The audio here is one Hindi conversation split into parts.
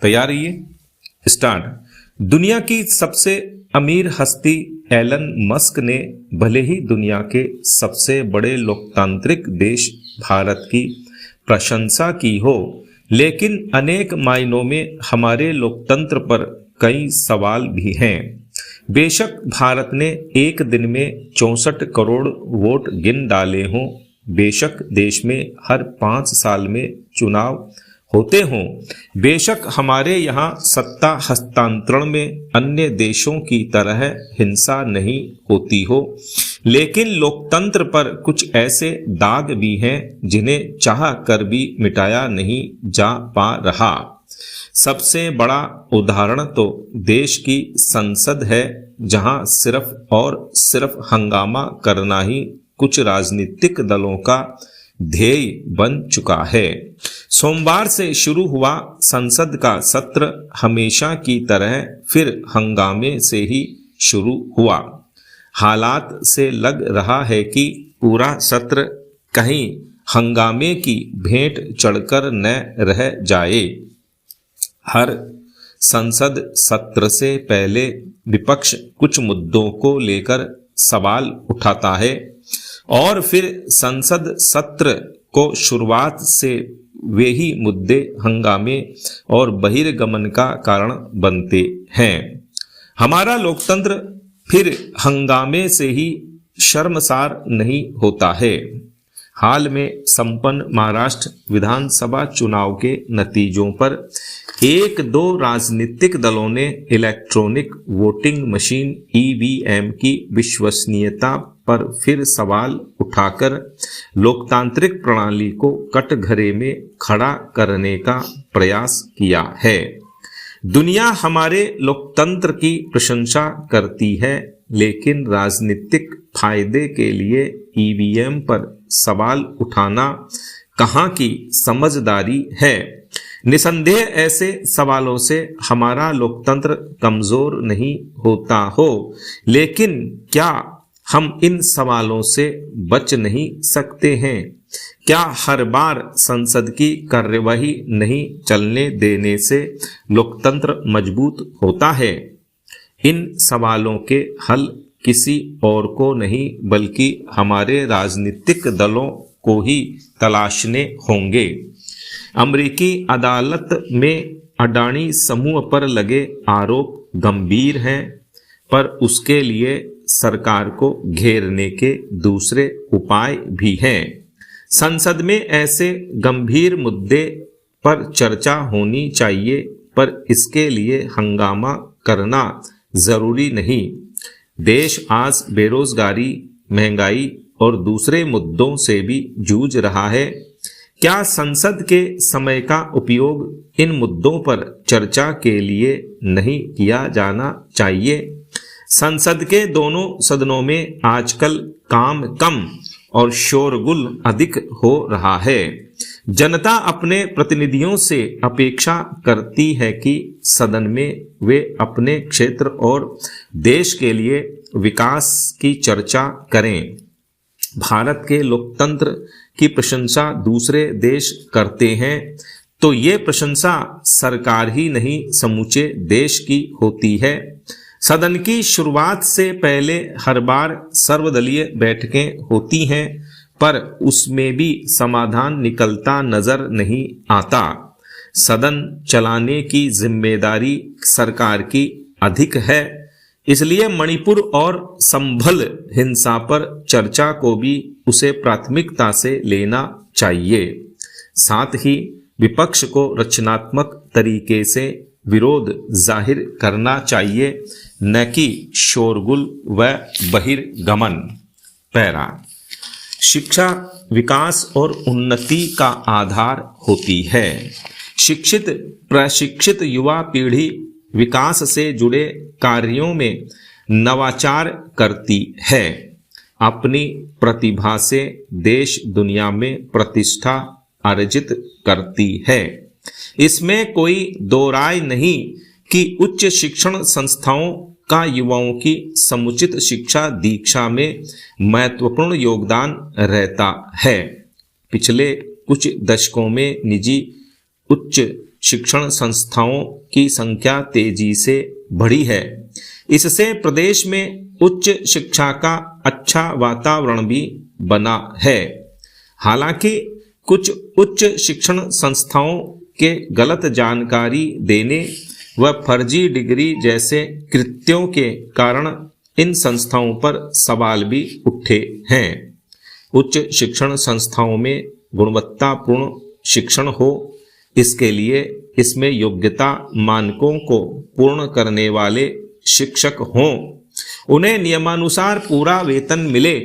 तैयार रहिए, स्टार्ट। दुनिया की सबसे अमीर हस्ती एलन मस्क ने भले ही दुनिया के सबसे बड़े लोकतांत्रिक देश भारत की प्रशंसा की हो, लेकिन अनेक मायनों में हमारे लोकतंत्र पर कई सवाल भी हैं। बेशक भारत ने एक दिन में 64 करोड़ वोट गिन डाले हों, बेशक देश में हर 5 साल में चुनाव होते हों, बेशक हमारे यहाँ सत्ता हस्तांतरण में अन्य देशों की तरह हिंसा नहीं होती हो, लेकिन लोकतंत्र पर कुछ ऐसे दाग भी हैं जिन्हें चाह कर भी मिटाया नहीं जा पा रहा। सबसे बड़ा उदाहरण तो देश की संसद है, जहां सिर्फ और सिर्फ हंगामा करना ही कुछ राजनीतिक दलों का ध्येय बन चुका है। सोमवार से शुरू हुआ संसद का सत्र हमेशा की तरह फिर हंगामे से ही शुरू हुआ। हालात से लग रहा है कि पूरा सत्र कहीं हंगामे की भेंट चढ़कर न रह जाए। हर संसद सत्र से पहले विपक्ष कुछ मुद्दों को लेकर सवाल उठाता है और फिर संसद सत्र को शुरुआत से वे ही मुद्दे हंगामे और बहिर्गमन का कारण बनते हैं। हमारा लोकतंत्र फिर हंगामे से ही शर्मसार नहीं होता है। हाल में संपन्न महाराष्ट्र विधानसभा चुनाव के नतीजों पर एक दो राजनीतिक दलों ने इलेक्ट्रॉनिक वोटिंग मशीन ईवीएम की विश्वसनीयता पर फिर सवाल उठाकर लोकतांत्रिक प्रणाली को कटघरे में खड़ा करने का प्रयास किया है। दुनिया हमारे लोकतंत्र की प्रशंसा करती है, लेकिन राजनीतिक फायदे के लिए ईवीएम पर सवाल उठाना कहाँ की समझदारी है। निसंदेह ऐसे सवालों से हमारा लोकतंत्र कमजोर नहीं होता हो, लेकिन क्या हम इन सवालों से बच नहीं सकते हैं? क्या हर बार संसद की कार्यवाही नहीं चलने देने से लोकतंत्र मजबूत होता है? इन सवालों के हल किसी और को नहीं बल्कि हमारे राजनीतिक दलों को ही तलाशने होंगे। अमेरिकी अदालत में अडानी समूह पर लगे आरोप गंभीर हैं, पर उसके लिए सरकार को घेरने के दूसरे उपाय भी हैं। संसद में ऐसे गंभीर मुद्दे पर चर्चा होनी चाहिए, पर इसके लिए हंगामा करना जरूरी नहीं। देश आज बेरोजगारी, महंगाई और दूसरे मुद्दों से भी जूझ रहा है। क्या संसद के समय का उपयोग इन मुद्दों पर चर्चा के लिए नहीं किया जाना चाहिए? संसद के दोनों सदनों में आजकल काम कम और शोरगुल अधिक हो रहा है। जनता अपने प्रतिनिधियों से अपेक्षा करती है कि सदन में वे अपने क्षेत्र और देश के लिए विकास की चर्चा करें। भारत के लोकतंत्र की प्रशंसा दूसरे देश करते हैं तो ये प्रशंसा सरकार ही नहीं समूचे देश की होती है। सदन की शुरुआत से पहले हर बार सर्वदलीय बैठकें होती हैं, पर उसमें भी समाधान निकलता नजर नहीं आता। सदन चलाने की जिम्मेदारी सरकार की अधिक है, इसलिए मणिपुर और संभल हिंसा पर चर्चा को भी उसे प्राथमिकता से लेना चाहिए। साथ ही विपक्ष को रचनात्मक तरीके से विरोध जाहिर करना चाहिए, न कि शोरगुल व बहिर्गमन। पैरा, शिक्षा विकास और उन्नति का आधार होती है। शिक्षित प्रशिक्षित युवा पीढ़ी विकास से जुड़े कार्यों में नवाचार करती है। अपनी प्रतिभा से देश दुनिया में प्रतिष्ठा अर्जित करती है। इसमें कोई दो राय नहीं कि उच्च शिक्षण संस्थाओं का युवाओं की समुचित शिक्षा दीक्षा में महत्वपूर्ण योगदान रहता है। पिछले कुछ दशकों में निजी उच्च शिक्षण संस्थाओं की संख्या तेजी से बढ़ी है। इससे प्रदेश में उच्च शिक्षा का अच्छा वातावरण भी बना है। हालांकि कुछ उच्च शिक्षण संस्थाओं के गलत जानकारी देने व फर्जी डिग्री जैसे कृत्यों के कारण इन संस्थाओं पर सवाल भी उठे हैं। उच्च शिक्षण संस्थाओं में गुणवत्तापूर्ण शिक्षण हो, इसके लिए इसमें योग्यता मानकों को पूर्ण करने वाले शिक्षक हों, उन्हें नियमानुसार पूरा वेतन मिले,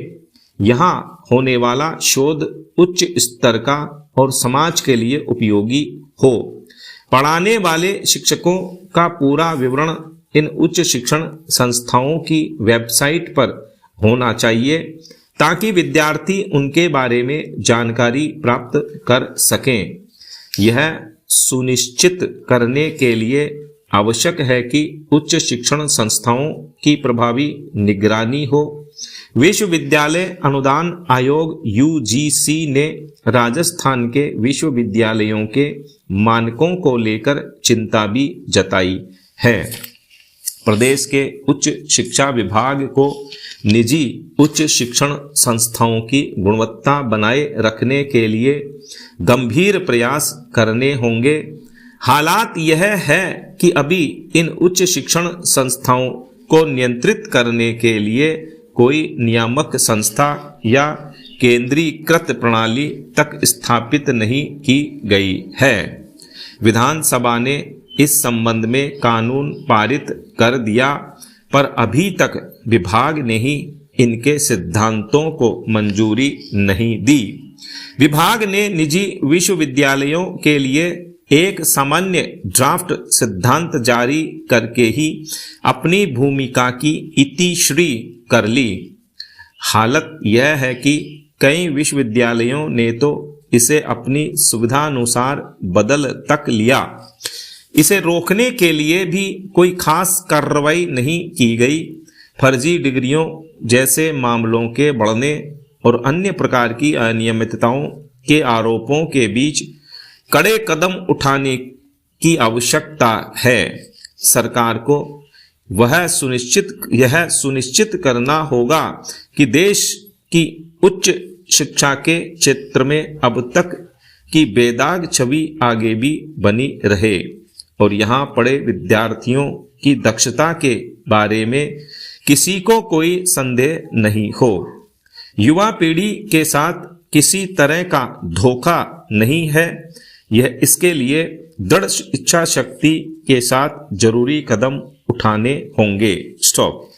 यहाँ होने वाला शोध उच्च स्तर का और समाज के लिए उपयोगी हो। पढ़ाने वाले शिक्षकों का पूरा विवरण इन उच्च शिक्षण संस्थाओं की वेबसाइट पर होना चाहिए ताकि विद्यार्थी उनके बारे में जानकारी प्राप्त कर सकें। यह सुनिश्चित करने के लिए आवश्यक है कि उच्च शिक्षण संस्थाओं की प्रभावी निगरानी हो। विश्वविद्यालय अनुदान आयोग UGC ने राजस्थान के विश्वविद्यालयों के मानकों को लेकर चिंता भी जताई है। प्रदेश के उच्च शिक्षा विभाग को निजी उच्च शिक्षण संस्थाओं की गुणवत्ता बनाए रखने के लिए गंभीर प्रयास करने होंगे। हालात यह है कि अभी इन उच्च शिक्षण संस्थाओं को नियंत्रित करने के लिए कोई नियामक संस्था या केंद्रीकृत प्रणाली तक स्थापित नहीं की गई है। विधानसभा ने इस संबंध में कानून पारित कर दिया, पर अभी तक विभाग ने ही इनके सिद्धांतों को मंजूरी नहीं दी। विभाग ने निजी विश्वविद्यालयों के लिए एक सामान्य ड्राफ्ट सिद्धांत जारी करके ही अपनी भूमिका की इतिश्री कर ली। हालत यह है कि कई विश्वविद्यालयों ने तो इसे अपनी सुविधानुसार बदल तक लिया। इसे रोकने के लिए भी कोई खास कार्रवाई नहीं की गई। फर्जी डिग्रियों जैसे मामलों के बढ़ने और अन्य प्रकार की अनियमितताओं के आरोपों के बीच कड़े कदम उठाने की आवश्यकता है। सरकार को यह सुनिश्चित करना होगा कि देश की उच्च शिक्षा के क्षेत्र में अब तक की बेदाग छवि आगे भी बनी रहे और यहाँ पढ़े विद्यार्थियों की दक्षता के बारे में किसी को कोई संदेह नहीं हो। युवा पीढ़ी के साथ किसी तरह का धोखा नहीं है। यह इसके लिए दृढ़ इच्छा शक्ति के साथ जरूरी कदम उठाने होंगे। स्टॉप।